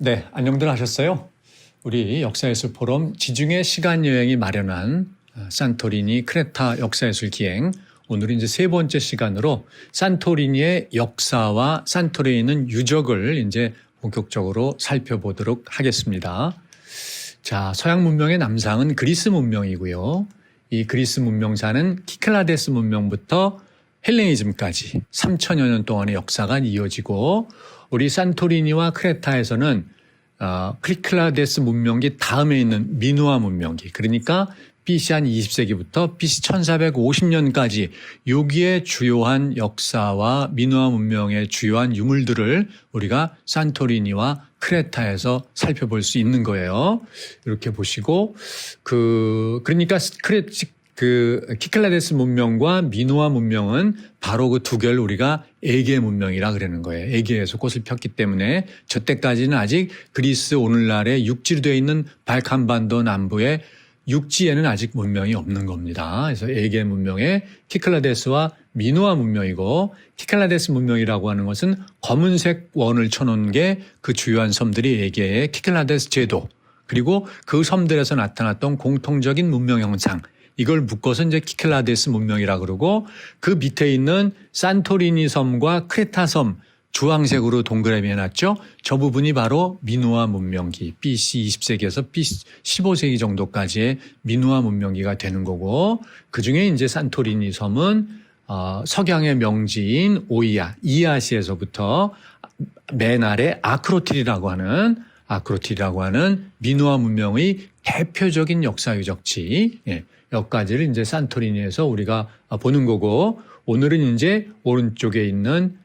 네, 안녕들 하셨어요? 우리 역사예술 포럼 지중해 시간여행이 마련한 산토리니 크레타 역사예술 기행. 오늘은 이제 세 번째 시간으로 산토리니의 역사와 산토리니에 있는 유적을 이제 본격적으로 살펴보도록 하겠습니다. 자, 서양 문명의 남상은 그리스 문명이고요. 이 그리스 문명사는 키클라데스 문명부터 헬레니즘까지 3000여 년 동안의 역사가 이어지고 우리 산토리니와 크레타에서는 키클라데스 문명기 다음에 있는 미노아 문명기, 그러니까 BC 한 20세기부터 BC 1450년까지 여기에 주요한 역사와 미노아 문명의 주요한 유물들을 우리가 산토리니와 크레타에서 살펴볼 수 있는 거예요. 이렇게 보시고 그러니까 키클라데스 문명과 미노아 문명은 바로 그 두 개를 우리가 에게 문명이라 그러는 거예요. 에게에서 꽃을 폈기 때문에 저때까지는 아직 그리스 오늘날의 육지로 되어 있는 발칸반도 남부의 육지에는 아직 문명이 없는 겁니다. 그래서 에게 문명의 키클라데스와 미노아 문명이고, 키클라데스 문명이라고 하는 것은 검은색 원을 쳐놓은 게 그 주요한 섬들이 에게의 키클라데스 제도, 그리고 그 섬들에서 나타났던 공통적인 문명 형상, 이걸 묶어서 이제 키클라데스 문명이라 그러고, 그 밑에 있는 산토리니 섬과 크레타 섬 주황색으로 동그라미 해놨죠. 저 부분이 바로 미노아 문명기, BC 20세기에서 BC 15세기 정도까지의 미노아 문명기가 되는 거고, 그 중에 이제 산토리니 섬은 석양의 명지인 오이아, 이아시에서부터 맨 아래 아크로틸이라고 하는 미노아 문명의 대표적인 역사 유적지, 여기까지를 이제 산토리니에서 우리가 보는 거고, 오늘은 이제 오른쪽에 있는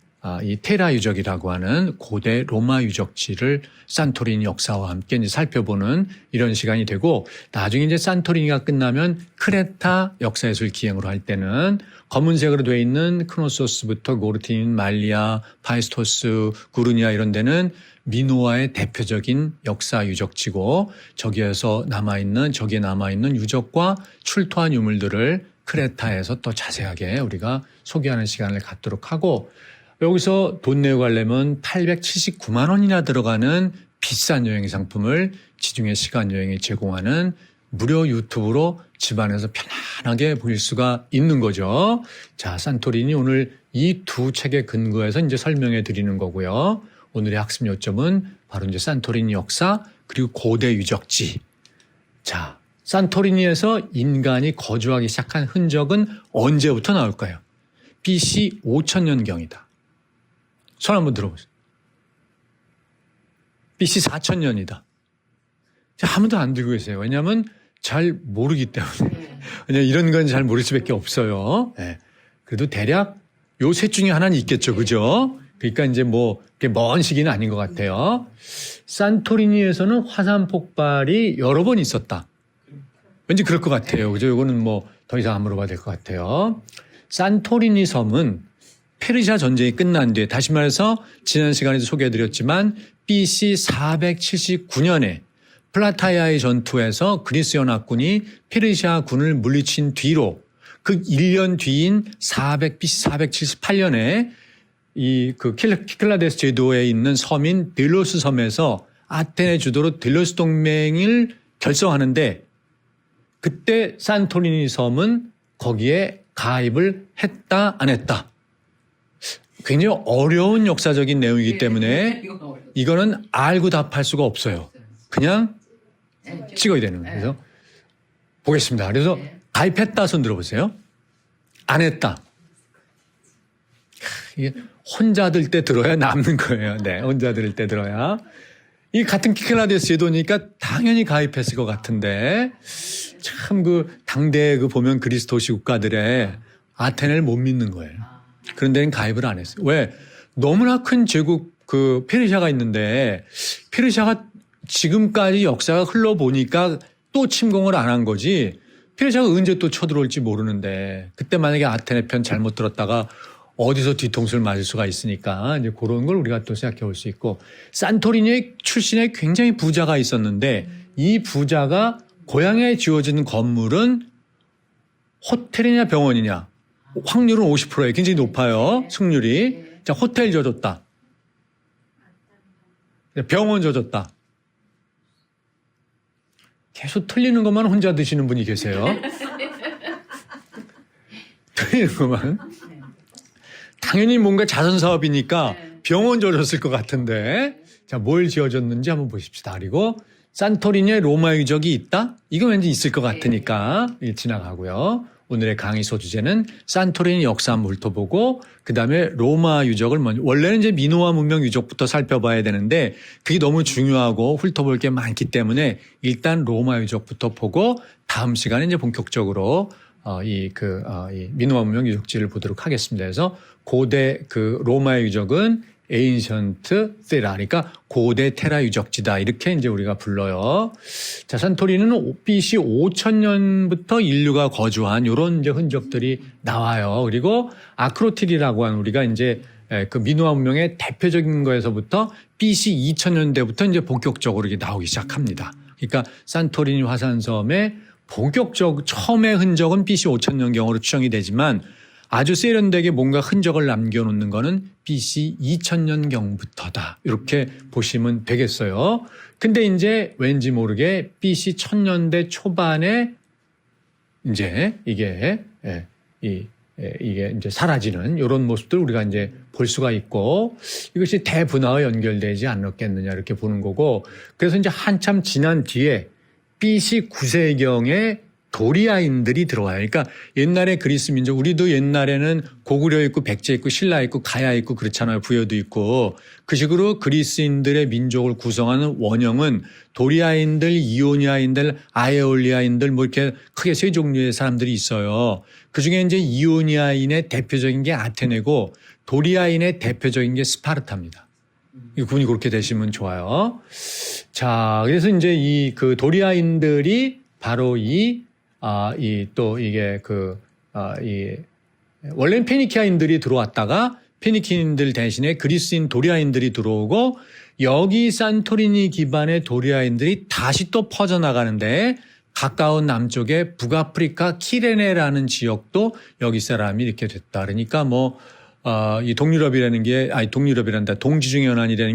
이 테라 유적이라고 하는 고대 로마 유적지를 산토리니 역사와 함께 이제 살펴보는 이런 시간이 되고, 나중에 이제 산토리니가 끝나면 크레타 역사예술 기행으로 할 때는 검은색으로 되어 있는 크노소스부터 고르틴, 말리아, 파이스토스, 구르니아 이런 데는 미노아의 대표적인 역사 유적지고, 저기에 남아있는 유적과 출토한 유물들을 크레타에서 또 자세하게 우리가 소개하는 시간을 갖도록 하고, 여기서 돈 내고 가려면 879만 원이나 들어가는 비싼 여행 상품을 지중해 시간 여행이 제공하는 무료 유튜브로 집안에서 편안하게 보일 수가 있는 거죠. 자, 산토리니 오늘 이 두 책에 근거해서 이제 설명해 드리는 거고요. 오늘의 학습 요점은 바로 이제 산토리니 역사 그리고 고대 유적지. 자, 산토리니에서 인간이 거주하기 시작한 흔적은 언제부터 나올까요? BC 5000년경이다. 손 한번 들어보세요. BC 4000년이다. 아무도 안 들고 계세요. 왜냐하면 잘 모르기 때문에. 왜냐하면 이런 건 잘 모를 수밖에 없어요. 네. 그래도 대략 요 셋 중에 하나는 있겠죠. 그죠? 그러니까 이제 먼 시기는 아닌 것 같아요. 산토리니에서는 화산 폭발이 여러 번 있었다. 왠지 그럴 것 같아요. 그죠? 이거는 더 이상 안 물어봐도 될 것 같아요. 산토리니 섬은 페르시아 전쟁이 끝난 뒤에, 다시 말해서 지난 시간에도 소개해드렸지만 BC 479년에 플라타야의 전투에서 그리스 연합군이 페르시아 군을 물리친 뒤로 그 1년 뒤인 BC 478년에 키클라데스 제도에 있는 섬인 델로스 섬에서 아테네 주도로 델로스 동맹을 결성하는데, 그때 산토리니 섬은 거기에 가입을 했다 안 했다. 굉장히 어려운 역사적인 내용이기 때문에 이거는 알고 답할 수가 없어요. 그냥 찍어야 되는 거예요. 그래서 보겠습니다. 그래서 가입했다 손 들어보세요. 안 했다. 이게 혼자 들 때 들어야 남는 거예요. 네, 혼자 들을 때 들어야. 이 같은 키클라데스 제도니까 당연히 가입했을 것 같은데, 참 당대 보면 그리스 도시 국가들의 아테네를 못 믿는 거예요. 그런 데는 가입을 안 했어요. 왜? 너무나 큰 제국 페르시아가 있는데, 페르시아가 지금까지 역사가 흘러보니까 또 침공을 안 한 거지, 페르시아가 언제 또 쳐들어올지 모르는데, 그때 만약에 아테네 편 잘못 들었다가 어디서 뒤통수를 맞을 수가 있으니까 이제 그런 걸 우리가 또 생각해 볼 수 있고, 산토리니 출신에 굉장히 부자가 있었는데, 이 부자가 고향에 지어진 건물은 호텔이냐 병원이냐, 확률은 50%예요. 굉장히 높아요. 승률이. 자, 호텔 지어줬다. 병원 젖었다. 계속 틀리는 것만 혼자 드시는 분이 계세요. 틀리는 것만. 당연히 뭔가 자선사업이니까 병원 젖었을 것 같은데. 자, 뭘 지어졌는지 한번 보십시다. 그리고 산토리니에 로마 유적이 있다? 이거 왠지 있을 것 같으니까 지나가고요. 오늘의 강의 소주제는 산토리니 역사 한번 훑어보고 그다음에 로마 유적을 먼저 원래는 이제 미노아 문명 유적부터 살펴봐야 되는데 그게 너무 중요하고 훑어볼 게 많기 때문에 일단 로마 유적부터 보고 다음 시간에 이제 본격적으로 이 미노아 문명 유적지를 보도록 하겠습니다. 그래서 고대 그 로마 유적은 에인션트 테라, 그러니까 고대 테라 유적지다. 이렇게 이제 우리가 불러요. 자, 산토리는 BC 5000년부터 인류가 거주한 이런 이제 흔적들이 나와요. 그리고 아크로틸이라고 하는 우리가 이제 그 미노아 문명의 대표적인 거에서부터 BC 2000년대부터 이제 본격적으로 이게 나오기 시작합니다. 그러니까 산토리니 화산섬의 본격적 처음의 흔적은 BC 5000년경으로 추정이 되지만 아주 세련되게 뭔가 흔적을 남겨놓는 거는 BC 2000년경부터다. 이렇게 보시면 되겠어요. 근데 이제 왠지 모르게 BC 1000년대 초반에 이제 이게 이제 사라지는 이런 모습들 우리가 이제 볼 수가 있고 이것이 대분화와 연결되지 않았겠느냐 이렇게 보는 거고 그래서 이제 한참 지난 뒤에 BC 9세경에 도리아인들이 들어와요. 그러니까 옛날에 그리스 민족, 우리도 옛날에는 고구려 있고 백제 있고 신라 있고 가야 있고 그렇잖아요. 부여도 있고. 그 식으로 그리스인들의 민족을 구성하는 원형은 도리아인들, 이오니아인들, 아에올리아인들 뭐 이렇게 크게 세 종류의 사람들이 있어요. 그중에 이제 이오니아인의 대표적인 게 아테네고 도리아인의 대표적인 게 스파르타입니다. 이 구분이 그렇게 되시면 좋아요. 자, 그래서 이제 이 그 도리아인들이 바로 원래는 페니키아인들이 들어왔다가 페니키아인들 대신에 그리스인 도리아인들이 들어오고 여기 산토리니 기반의 도리아인들이 다시 또 퍼져나가는데 가까운 남쪽에 북아프리카 키레네라는 지역도 여기 사람이 이렇게 됐다. 그러니까 이 동지중해연안이라는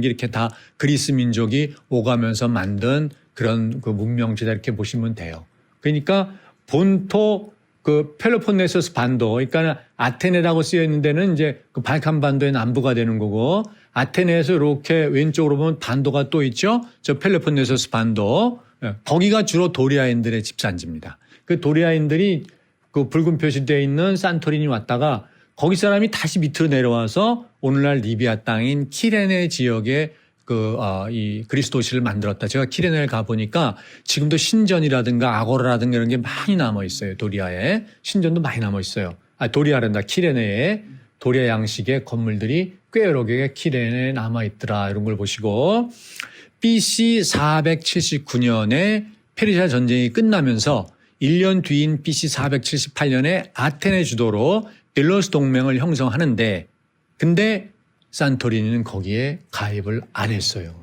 게 이렇게 다 그리스 민족이 오가면서 만든 그런 그 문명지다 이렇게 보시면 돼요. 그러니까 본토 그 펠로폰네소스 반도, 그러니까 아테네라고 쓰여 있는 데는 이제 그 발칸 반도의 남부가 되는 거고 아테네에서 이렇게 왼쪽으로 보면 반도가 또 있죠. 저 펠로폰네소스 반도. 거기가 주로 도리아인들의 집산지입니다. 그 도리아인들이 그 붉은 표시되어 있는 산토리니 왔다가 거기 사람이 다시 밑으로 내려와서 오늘날 리비아 땅인 키레네 지역에 이 그리스 도시를 만들었다. 제가 키레네를 가보니까 지금도 신전이라든가 아고라라든가 이런 게 많이 남아있어요. 도리아에. 신전도 많이 남아있어요. 도리아란다. 키레네에. 도리아 양식의 건물들이 꽤 여러 개가 키레네에 남아있더라. 이런 걸 보시고 BC 479년에 페르시아 전쟁이 끝나면서 1년 뒤인 BC 478년에 아테네 주도로 델로스 동맹을 형성하는데 근데 산토리니는 거기에 가입을 안 했어요.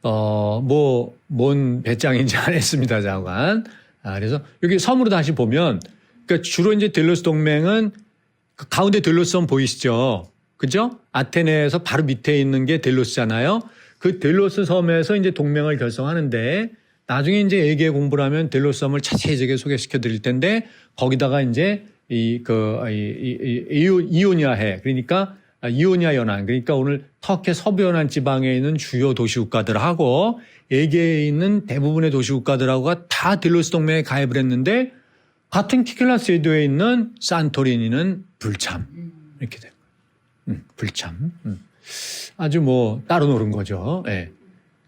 뭔 배짱인지 안 했습니다, 장관. 그래서 여기 섬으로 다시 보면, 그러니까 주로 이제 델로스 동맹은 그 가운데 델로스 섬 보이시죠? 그죠? 아테네에서 바로 밑에 있는 게 델로스잖아요. 그 델로스 섬에서 이제 동맹을 결성하는데 나중에 이제 에게 공부를 하면 델로스 섬을 자세하게 소개시켜 드릴 텐데 거기다가 이제 이오니아해. 그러니까 이오니아 연안, 그러니까 오늘 터키 서부 연안 지방에 있는 주요 도시 국가들하고 에게에 있는 대부분의 도시 국가들하고가 다 델로스 동맹에 가입을 했는데 같은 키클라스 제도에 있는 산토리니는 불참 이렇게 된 거예요. 불참. 아주 따로 노른 거죠. 네.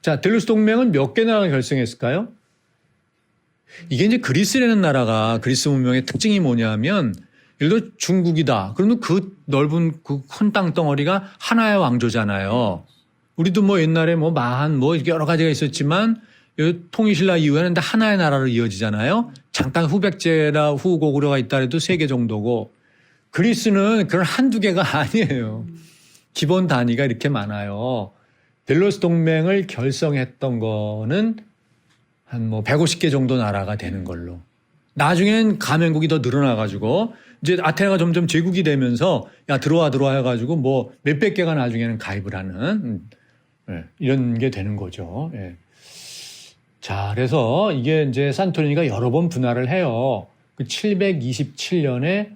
자, 델로스 동맹은 몇 개 나라가 결성했을까요? 이게 이제 그리스라는 나라가 그리스 문명의 특징이 뭐냐면 예를 들어 중국이다. 그러면 그 넓은 그 큰 땅덩어리가 하나의 왕조잖아요. 우리도 옛날에 마한 이렇게 여러 가지가 있었지만 통일신라 이후에는 다 하나의 나라로 이어지잖아요. 잠깐 후백제나 후고구려가 있다 해도 3개 정도고 그리스는 그런 한두 개가 아니에요. 기본 단위가 이렇게 많아요. 델로스 동맹을 결성했던 거는 한 150개 정도 나라가 되는 걸로. 나중엔 가맹국이 더 늘어나가지고 이제 아테네가 점점 제국이 되면서 야 들어와 해가지고 몇백 개가 나중에는 가입을 하는 예, 이런 게 되는 거죠. 예. 자, 그래서 이게 이제 산토리니가 여러 번 분할을 해요. 그 727년에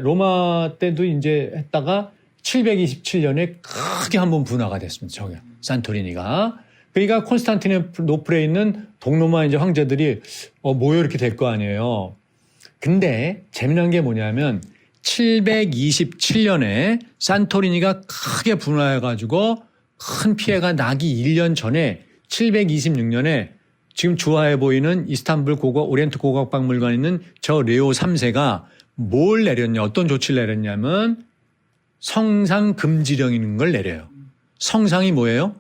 로마 때도 이제 했다가 727년에 크게 한번 분화가 됐습니다. 저기 산토리니가. 그러니까 콘스탄티노플에 있는 동로마 이제 황제들이 뭐 이렇게 될 거 아니에요. 근데 재미난 게 뭐냐면 727년에 산토리니가 크게 분화해가지고 큰 피해가 나기 1년 전에 726년에 지금 주화해 보이는 이스탄불 오리엔트 고고학박물관에 있는 저 레오 3세가 뭘 내렸냐, 어떤 조치를 내렸냐면 성상 금지령이라는 걸 내려요. 성상이 뭐예요?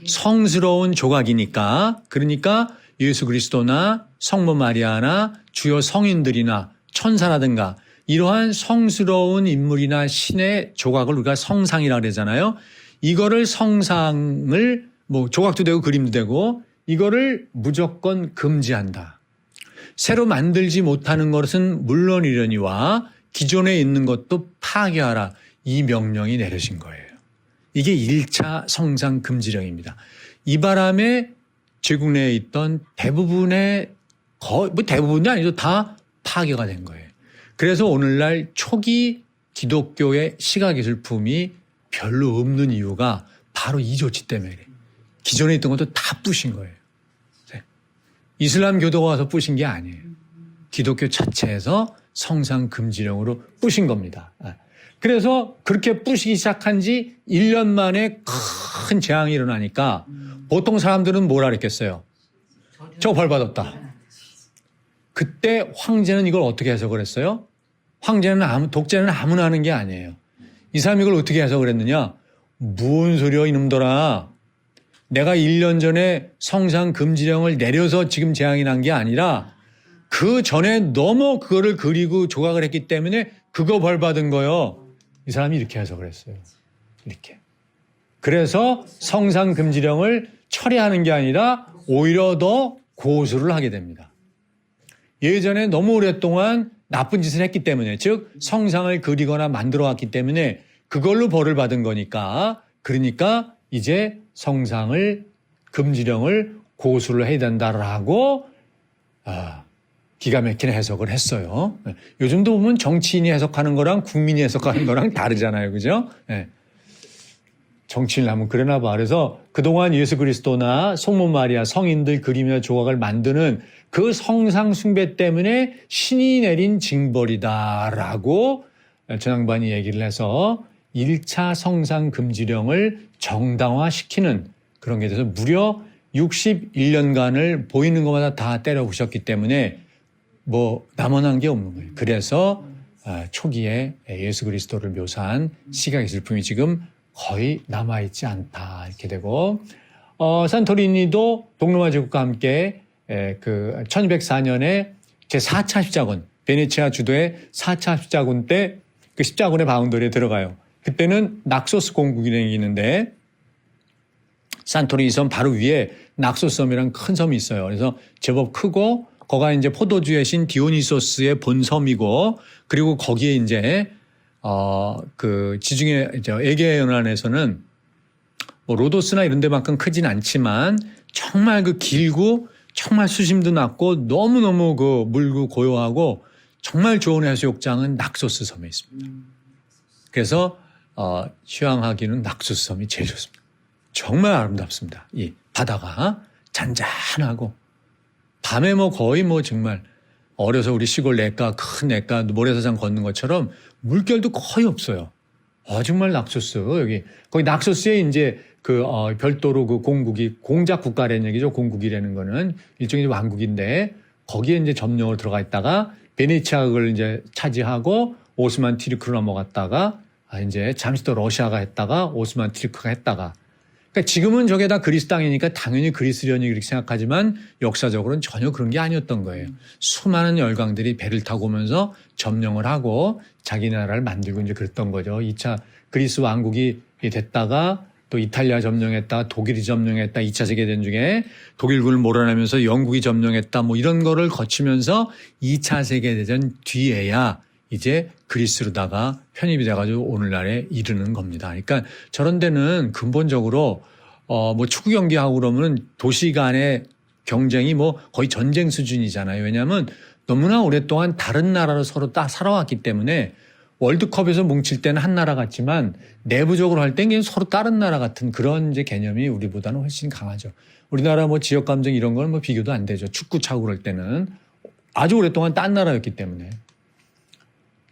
성스러운 조각이니까, 그러니까 예수 그리스도나 성모 마리아나 주요 성인들이나 천사라든가 이러한 성스러운 인물이나 신의 조각을 우리가 성상이라고 그러잖아요. 이거를 성상을 뭐 조각도 되고 그림도 되고 이거를 무조건 금지한다. 새로 만들지 못하는 것은 물론이려니와 기존에 있는 것도 파괴하라. 이 명령이 내려진 거예요. 이게 1차 성상 금지령입니다. 이 바람에 제국 내에 있던 대부분의 대부분이 아니죠. 다 파괴가 된 거예요. 그래서 오늘날 초기 기독교의 시각예술품이 별로 없는 이유가 바로 이 조치 때문에 그래요. 기존에 있던 것도 다 부신 거예요. 이슬람 교도가 와서 부신 게 아니에요. 기독교 자체에서 성상 금지령으로 부신 겁니다. 그래서 그렇게 부시기 시작한 지 1년 만에 큰 재앙이 일어나니까 보통 사람들은 뭐라 그랬겠어요? 저 벌 받았다. 그때 황제는 이걸 어떻게 해석을 했어요? 독재는 아무나 하는 게 아니에요. 이 사람이 이걸 어떻게 해석을 했느냐? 무슨 소리야 이놈들아. 내가 1년 전에 성상 금지령을 내려서 지금 재앙이 난 게 아니라 그 전에 너무 그거를 그리고 조각을 했기 때문에 그거 벌 받은 거요. 이 사람이 이렇게 해석을 했어요. 이렇게. 그래서 성상 금지령을 철회하는 게 아니라 오히려 더 고수를 하게 됩니다. 예전에 너무 오랫동안 나쁜 짓을 했기 때문에, 즉 성상을 그리거나 만들어 왔기 때문에 그걸로 벌을 받은 거니까, 그러니까 이제 성상을 금지령을 고수를 해야 된다라고 기가 막힌 해석을 했어요. 요즘도 보면 정치인이 해석하는 거랑 국민이 해석하는 거랑 다르잖아요. 그죠? 네. 정치인을 하면 그러나 봐. 그래서 그동안 예수 그리스도나 성모 마리아 성인들 그림이나 조각을 만드는 그 성상 숭배 때문에 신이 내린 징벌이다라고 저 양반이 얘기를 해서 1차 성상 금지령을 정당화시키는 그런 게 돼서 무려 61년간을 보이는 것마다 다 때려 부셨기 때문에 뭐 남아난 게 없는 거예요. 그래서 초기에 예수 그리스도를 묘사한 시각예술품이 지금 거의 남아있지 않다 이렇게 되고, 산토리니도 동로마 제국과 함께 그 1204년에 제 4차 십자군, 베네치아 주도의 4차 십자군 때 그 십자군의 바운더리에 들어가요. 그때는 낙소스 공국이 있는데 산토리니 섬 바로 위에 낙소스 섬이라는 큰 섬이 있어요. 그래서 제법 크고 거기가 이제 포도주의 신 디오니소스의 본섬이고, 그리고 거기에 이제 그 지중해 에게 연안에서는 뭐 로도스나 이런 데만큼 크진 않지만 정말 그 길고 정말 수심도 낮고 너무너무 그 물고 고요하고 정말 좋은 해수욕장은 낙소스 섬에 있습니다. 그래서 휴양하기는 낙소스 섬이 제일 좋습니다. 정말 아름답습니다. 이 바다가 잔잔하고 밤에 뭐 거의 뭐 정말 어려서 우리 시골 냇가, 큰 냇가 모래사장 걷는 것처럼 물결도 거의 없어요. 정말 낙소스 여기 거기 낙소스에 이제 그 별도로 그 공국이 공작 국가라는 얘기죠. 공국이라는 거는 일종의 왕국인데 거기에 이제 점령을 들어가 있다가 베네치아를 이제 차지하고 오스만 티르크로 넘어갔다가 이제 잠시 또 러시아가 했다가 오스만 티르크가 했다가, 그러니까 지금은 저게 다 그리스 땅이니까 당연히 그리스련이 그렇게 생각하지만 역사적으로는 전혀 그런 게 아니었던 거예요. 수많은 열강들이 배를 타고 오면서 점령을 하고 자기 나라를 만들고 이제 그랬던 거죠. 2차 그리스 왕국이 됐다가 또 이탈리아 점령했다, 독일이 점령했다, 2차 세계대전 중에 독일군을 몰아내면서 영국이 점령했다, 뭐 이런 거를 거치면서 2차 세계대전 뒤에야 이제 그리스로다가 편입이 돼가지고 오늘날에 이르는 겁니다. 그러니까 저런 데는 근본적으로 뭐 축구 경기하고 그러면은 도시 간의 경쟁이 뭐 거의 전쟁 수준이잖아요. 왜냐하면 너무나 오랫동안 다른 나라로 서로 딱 살아왔기 때문에 월드컵에서 뭉칠 때는 한 나라 같지만 내부적으로 할 땐 서로 다른 나라 같은 그런 이제 개념이 우리보다는 훨씬 강하죠. 우리나라 뭐 지역 감정 이런 건 뭐 비교도 안 되죠. 축구 차고 그럴 때는 아주 오랫동안 딴 나라였기 때문에.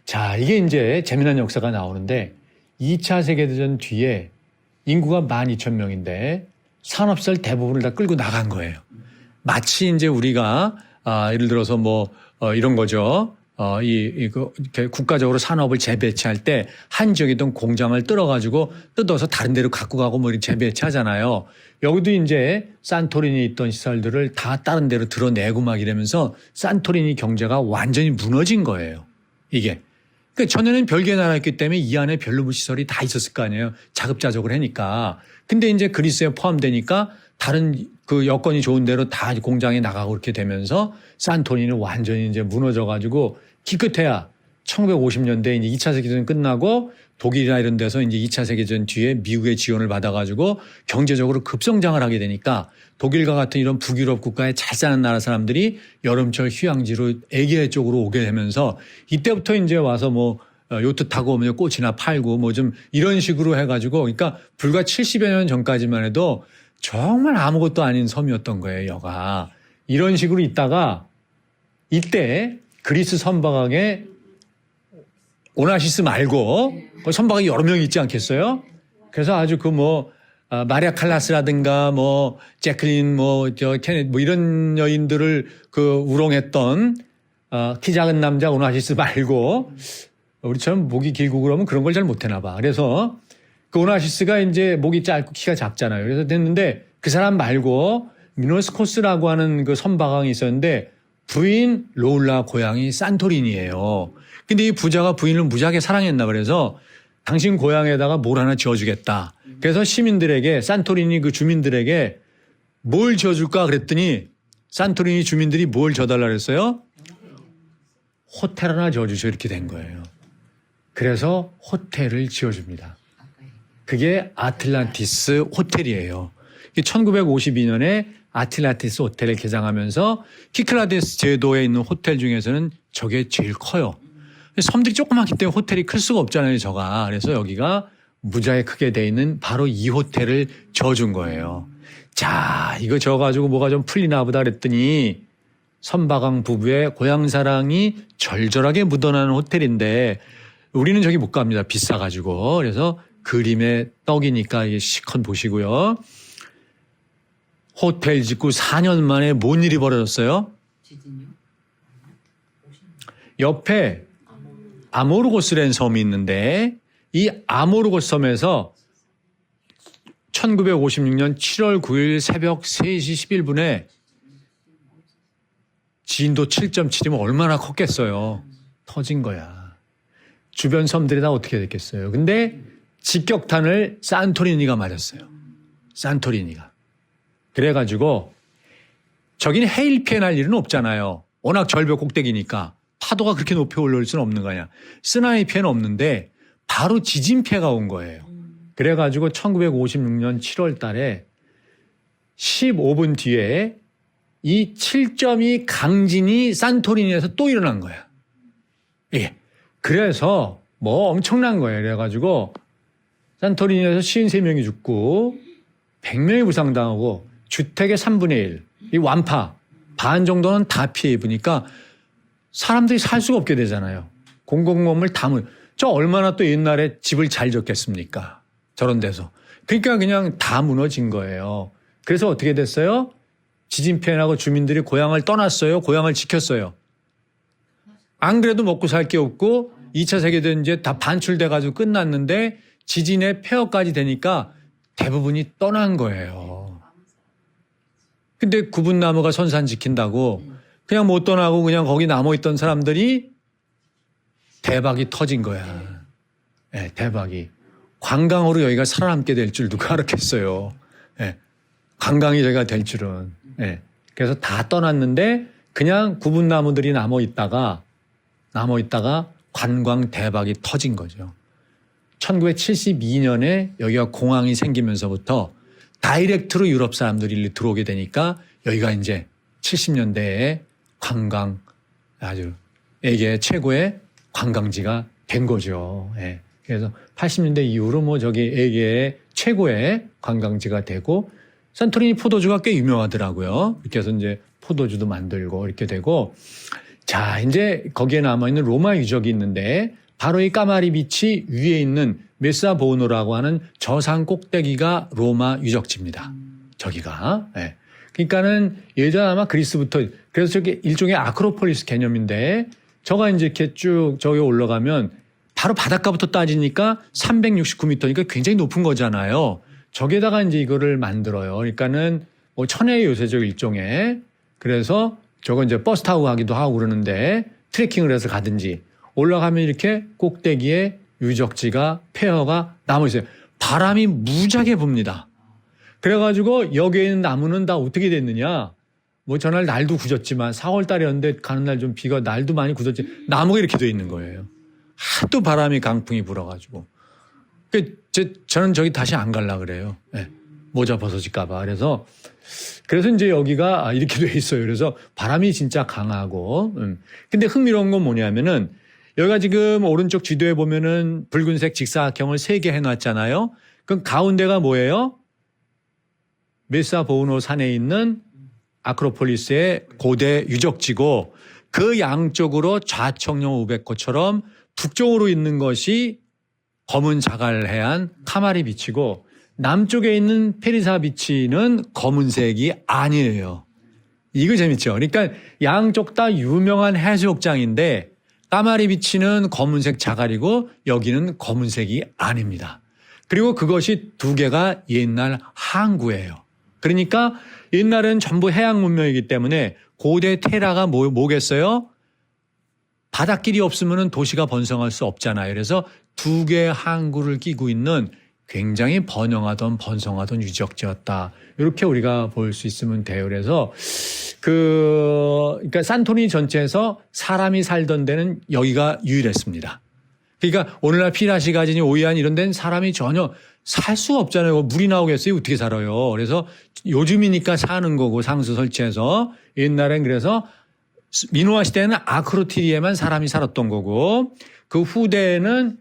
자, 이게 이제 재미난 역사가 나오는데 2차 세계대전 뒤에 인구가 12,000명인데 산업시설 대부분을 다 끌고 나간 거예요. 마치 이제 우리가 예를 들어서 뭐 이런 거죠. 이렇게 국가적으로 산업을 재배치할 때 한 지역이던 공장을 뜯어서 다른 데로 갖고 가고 뭐 이렇게 재배치하잖아요. 여기도 이제 산토리니에 있던 시설들을 다 다른 데로 드러내고 막 이러면서 산토리니 경제가 완전히 무너진 거예요. 이게. 그러니까 전에는 별개 나라였기 때문에 이 안에 별로 시설이 다 있었을 거 아니에요. 자급자족을 하니까. 근데 이제 그리스에 포함되니까 다른 그 여건이 좋은 대로 다 공장에 나가고 그렇게 되면서 산토리니는 완전히 이제 무너져가지고 기껏해야 1950년대 이제 2차 세계대전 끝나고 독일이나 이런 데서 이제 2차 세계대전 뒤에 미국의 지원을 받아가지고 경제적으로 급성장을 하게 되니까 독일과 같은 이런 북유럽 국가에 잘 사는 나라 사람들이 여름철 휴양지로 에게 쪽으로 오게 되면서 이때부터 이제 와서 뭐 요트 타고 오면 꽃이나 팔고 뭐 좀 이런 식으로 해가지고 그러니까 불과 70여 년 전까지만 해도 정말 아무것도 아닌 섬이었던 거예요, 여가. 이런 식으로 있다가 이때 그리스 선박항에 오나시스 말고 선박이 여러 명 있지 않겠어요? 그래서 아주 그 뭐 마리아 칼라스라든가 뭐 제클린 케넷 이런 여인들을 그 우롱했던 키 작은 남자 오나시스 말고 우리처럼 목이 길고 그러면 그런 걸 잘 못해나 봐. 그래서 그 오나시스가 이제 목이 짧고 키가 작잖아요. 그래서 됐는데 그 사람 말고 미노스코스라고 하는 그 선박항이 있었는데 부인 로울라 고향이 산토리니예요. 근데 이 부자가 부인을 무지하게 사랑했나 그래서 당신 고향에다가 뭘 하나 지어주겠다. 그래서 시민들에게 산토리니 그 주민들에게 뭘 지어줄까 그랬더니 산토리니 주민들이 뭘 져달라 그랬어요? 호텔 하나 지어주세요. 이렇게 된 거예요. 그래서 호텔을 지어줍니다. 그게 아틀란티스 호텔이에요. 1952년에 아틀란티스 호텔을 개장하면서 키클라데스 제도에 있는 호텔 중에서는 저게 제일 커요. 섬들이 조그맣기 때문에 호텔이 클 수가 없잖아요, 저가. 그래서 여기가 무지하게 크게 돼 있는 바로 이 호텔을 지어준 거예요. 자, 이거 지어가지고 뭐가 좀 풀리나 보다 그랬더니 선박왕 부부의 고향사랑이 절절하게 묻어나는 호텔인데 우리는 저기 못 갑니다. 비싸가지고. 그래서 그림의 떡이니까 이게 시컷 보시고요. 호텔 짓고 4년 만에 뭔 일이 벌어졌어요? 옆에 아모르고스라는 섬이 있는데 이 아모르고스 섬에서 1956년 7월 9일 새벽 3시 11분에 진도 7.7이면 얼마나 컸겠어요. 터진 거야. 주변 섬들이 다 어떻게 됐겠어요. 근데 직격탄을 산토리니가 맞았어요. 산토리니가. 그래가지고 저기는 해일 피해 날 일은 없잖아요. 워낙 절벽 꼭대기니까 파도가 그렇게 높이 올라올 수는 없는 거 아니야. 쓰나미 피해는 없는데 바로 지진 피해가 온 거예요. 그래가지고 1956년 7월 달에 15분 뒤에 이 7.2 강진이 산토리니에서 또 일어난 거야. 예. 그래서 뭐 엄청난 거예요. 그래가지고 산토리니에서 53명이 죽고 100명이 부상당하고 주택의 3분의 1, 이 완파, 반 정도는 다 피해 입으니까 사람들이 살 수가 없게 되잖아요. 공공건물 저 얼마나 또 옛날에 집을 잘 졌겠습니까? 저런 데서. 그러니까 그냥 다 무너진 거예요. 그래서 어떻게 됐어요? 지진 피해 나고 주민들이 고향을 떠났어요. 고향을 지켰어요. 안 그래도 먹고 살 게 없고 2차 세계대전 이제 다 반출돼가지고 끝났는데 지진의 폐허까지 되니까 대부분이 떠난 거예요. 근데 구분나무가 선산 지킨다고 그냥 못 떠나고 그냥 거기 남아있던 사람들이 대박이 터진 거야. 네, 대박이. 관광으로 여기가 살아남게 될 줄 누가 알았겠어요. 네, 관광이 저희가 될 줄은. 네, 그래서 다 떠났는데 그냥 구분나무들이 남아있다가 관광 대박이 터진 거죠. 1972년에 여기가 공항이 생기면서부터 다이렉트로 유럽 사람들이 들어오게 되니까 여기가 이제 70년대에 관광 아주 세계 최고의 관광지가 된 거죠. 예. 그래서 80년대 이후로 뭐 저기 세계의 최고의 관광지가 되고 산토리니 포도주가 꽤 유명하더라고요. 이렇게 해서 이제 포도주도 만들고 이렇게 되고 자, 이제 거기에 남아있는 로마 유적이 있는데 바로 이 까마리 비치 위에 있는 메사 보노라고 하는 저산 꼭대기가 로마 유적지입니다. 저기가. 예. 그러니까는 예전 아마 그리스부터 그래서 저기 일종의 아크로폴리스 개념인데 저가 이제 이렇게 쭉 저기 올라가면 바로 바닷가부터 따지니까 369m니까 굉장히 높은 거잖아요. 저기에다가 이제 이거를 만들어요. 그러니까는 뭐 천혜의 요새적 일종의 그래서 저거 이제 버스 타고 가기도 하고 그러는데 트레킹을 해서 가든지 올라가면 이렇게 꼭대기에 유적지가 폐허가 남아 있어요. 바람이 무지하게 붑니다. 그래가지고 여기에 있는 나무는 다 어떻게 됐느냐. 뭐 전날 날도 굳었지만 4월 달이었는데 가는 날 좀 비가 날도 많이 굳었지 나무가 이렇게 돼 있는 거예요. 하도 바람이 강풍이 불어가지고. 저는 저기 다시 안 갈라 그래요. 네. 모자 벗어질까 봐. 그래서 이제 여기가 이렇게 돼 있어요. 그래서 바람이 진짜 강하고. 근데 흥미로운 건 뭐냐면은 여기가 지금 오른쪽 지도에 보면은 붉은색 직사각형을 3개 해놨잖아요. 그럼 가운데가 뭐예요? 메사 보우노 산에 있는 아크로폴리스의 고대 유적지고 그 양쪽으로 좌청룡 500호처럼 북쪽으로 있는 것이 검은 자갈 해안 카마리 비치고 남쪽에 있는 페리사 비치는 검은색이 아니에요. 이거 재밌죠? 그러니까 양쪽 다 유명한 해수욕장인데 까마리 비치는 검은색 자갈이고 여기는 검은색이 아닙니다. 그리고 그것이 두 개가 옛날 항구예요. 그러니까 옛날엔 전부 해양 문명이기 때문에 고대 테라가 뭐겠어요? 바닷길이 없으면 도시가 번성할 수 없잖아요. 그래서 두 개의 항구를 끼고 있는 굉장히 번성하던 유적지였다. 이렇게 우리가 볼 수 있으면 돼요. 그래서 그러니까 산토리니 전체에서 사람이 살던 데는 여기가 유일했습니다. 그러니까 오늘날 피라시 가지니 오이안 이런 데는 사람이 전혀 살 수가 없잖아요. 물이 나오겠어요? 어떻게 살아요? 그래서 요즘이니까 사는 거고 상수 설치해서 옛날엔 그래서 미노아 시대에는 아크로티리에만 사람이 살았던 거고 그 후대에는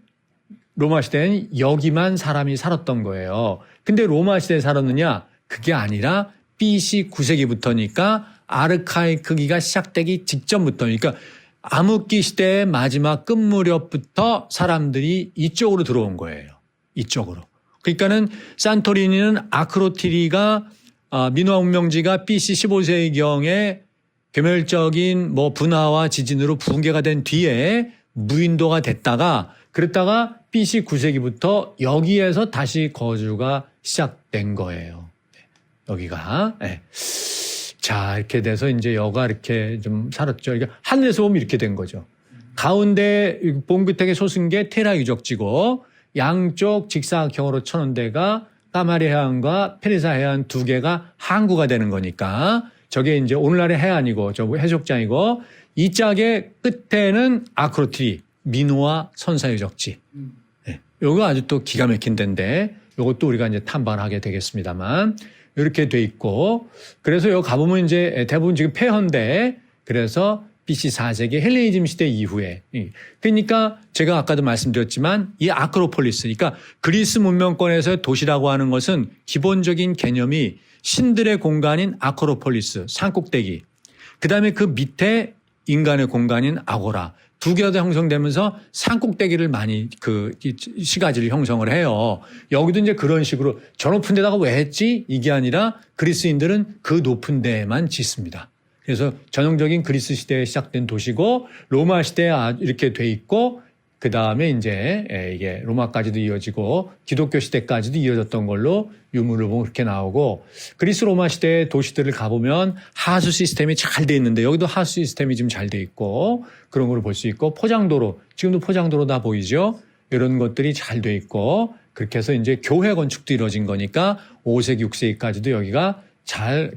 로마 시대에는 여기만 사람이 살았던 거예요. 근데 로마 시대에 살았느냐? 그게 아니라 BC 9세기부터니까 아르카이크기가 시작되기 직전부터 그러니까 암흑기 시대의 마지막 끝 무렵부터 사람들이 이쪽으로 들어온 거예요. 이쪽으로. 그러니까는 산토리니는 아크로티리가 미노아 문명지가 BC 15세기경에 괴멸적인 뭐 분화와 지진으로 붕괴가 된 뒤에 무인도가 됐다가 그랬다가 BC 9세기부터 여기에서 다시 거주가 시작된 거예요. 여기가. 네. 자, 이렇게 돼서 이제 여가 이렇게 좀 살았죠. 그러니까 하늘에서 보면 이렇게 된 거죠. 가운데 봉긋하게 솟은 게 테라 유적지고 양쪽 직사각형으로 쳐놓은 데가 까마리 해안과 페리사 해안 두 개가 항구가 되는 거니까 저게 이제 오늘날의 해안이고 저 해수욕장이고 이 짝의 끝에는 아크로티리 미노아 선사 유적지. 네. 요거 아주 또 기가 막힌 데인데 요것도 우리가 이제 탐방하게 되겠습니다만 이렇게 돼 있고 그래서 여기 가보면 이제 대부분 지금 폐허인데 그래서 BC 4세기 헬레니즘 시대 이후에 그러니까 제가 아까도 말씀드렸지만 이 아크로폴리스 그러니까 그리스 문명권에서의 도시라고 하는 것은 기본적인 개념이 신들의 공간인 아크로폴리스 산꼭대기 그다음에 그 밑에 인간의 공간인 아고라 두 개가 형성되면서 산꼭대기를 많이 그 시가지를 형성을 해요. 여기도 이제 그런 식으로 저 높은 데다가 왜 했지? 이게 아니라 그리스인들은 그 높은 데에만 짓습니다. 그래서 전형적인 그리스 시대에 시작된 도시고 로마 시대에 이렇게 돼 있고 그 다음에 이제 이게 로마까지도 이어지고 기독교 시대까지도 이어졌던 걸로 유물을 보면 그렇게 나오고 그리스 로마 시대의 도시들을 가보면 하수 시스템이 잘 돼 있는데 여기도 하수 시스템이 지금 잘 돼 있고 그런 걸 볼 수 있고 포장도로 지금도 포장도로 다 보이죠. 이런 것들이 잘 돼 있고 그렇게 해서 이제 교회 건축도 이루어진 거니까 5세기 6세기까지도 여기가 잘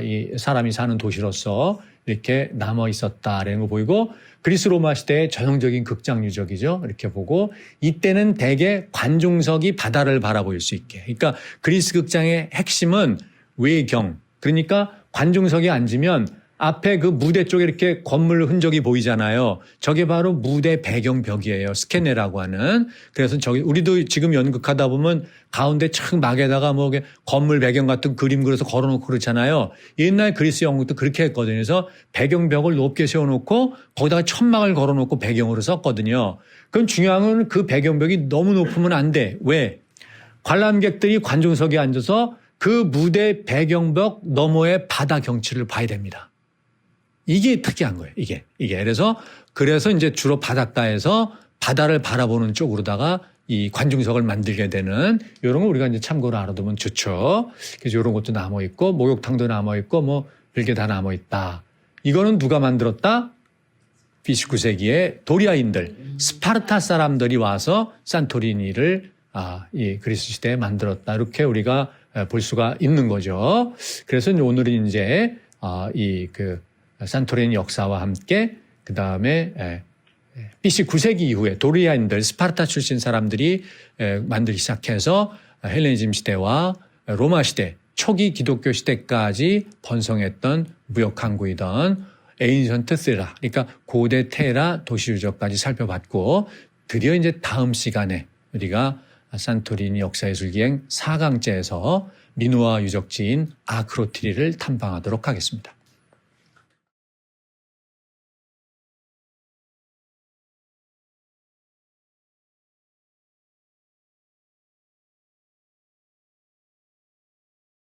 이 사람이 사는 도시로서 이렇게 남아 있었다라는 거 보이고 그리스 로마 시대의 전형적인 극장 유적이죠. 이렇게 보고 이때는 대개 관중석이 바다를 바라볼 수 있게. 그러니까 그리스 극장의 핵심은 외경. 그러니까 관중석에 앉으면 앞에 그 무대 쪽에 이렇게 건물 흔적이 보이잖아요. 저게 바로 무대 배경벽이에요. 스케네라고 하는. 그래서 저기 우리도 지금 연극하다 보면 가운데 착 막에다가 뭐 건물 배경 같은 그림 그려서 걸어놓고 그렇잖아요. 옛날 그리스 연극도 그렇게 했거든요. 그래서 배경벽을 높게 세워놓고 거기다가 천막을 걸어놓고 배경으로 썼거든요. 그럼 중요한 건 그 배경벽이 너무 높으면 안 돼. 왜? 관람객들이 관중석에 앉아서 그 무대 배경벽 너머의 바다 경치를 봐야 됩니다. 이게 특이한 거예요. 이게. 그래서 이제 주로 바닷가에서 바다를 바라보는 쪽으로다가 이 관중석을 만들게 되는 이런 거 우리가 이제 참고로 알아두면 좋죠. 그래서 이런 것도 남아 있고 목욕탕도 남아 있고 뭐 별게 다 남아 있다. 이거는 누가 만들었다? BC 9세기에 도리아인들, 스파르타 사람들이 와서 산토리니를 이 그리스 시대에 만들었다. 이렇게 우리가 볼 수가 있는 거죠. 그래서 오늘은 이제 산토리니 역사와 함께 그 다음에 BC 9세기 이후에 도리아인들 스파르타 출신 사람들이 만들기 시작해서 헬레니즘 시대와 로마 시대 초기 기독교 시대까지 번성했던 무역 항구이던 에인션트 스라 그러니까 고대 테라 도시 유적까지 살펴봤고 드디어 이제 다음 시간에 우리가 산토리니 역사예술기행 4강째에서 미노아 유적지인 아크로티리를 탐방하도록 하겠습니다.